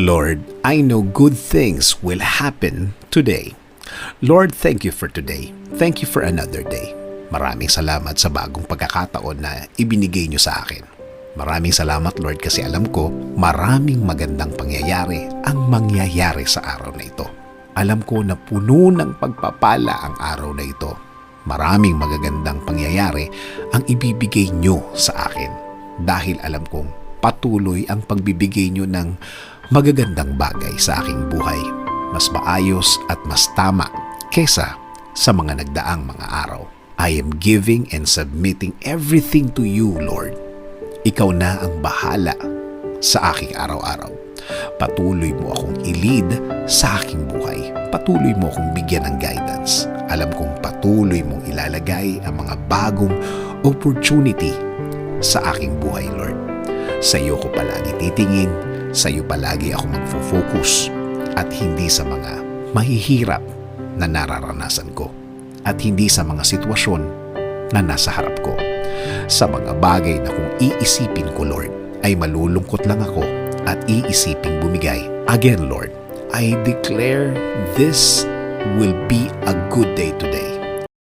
Lord, I know good things will happen today. Lord, thank you for today. Thank you for another day. Maraming salamat sa bagong pagkakataon na ibinigay niyo sa akin. Maraming salamat, Lord, kasi alam ko maraming magandang pangyayari ang mangyayari sa araw na ito. Alam ko na puno ng pagpapala ang araw na ito. Maraming magagandang pangyayari ang ibibigay niyo sa akin dahil alam kong patuloy ang pagbibigay niyo ng magagandang bagay sa aking buhay. Mas maayos at mas tama kesa sa mga nagdaang mga araw. I am giving and submitting everything to you, Lord. Ikaw na ang bahala sa aking araw-araw. Patuloy mo akong i-lead sa aking buhay. Patuloy mo akong bigyan ng guidance. Alam kong patuloy mong ilalagay ang mga bagong opportunity sa aking buhay, Lord. Sa iyo ko palagi titingin, sa iyo palagi ako magfo-focus at hindi sa mga mahihirap na nararanasan ko at hindi sa mga sitwasyon na nasa harap ko. Sa mga bagay na kung iisipin ko, Lord, ay malulungkot lang ako at iisiping bumigay. Again, Lord, I declare this will be a good day today.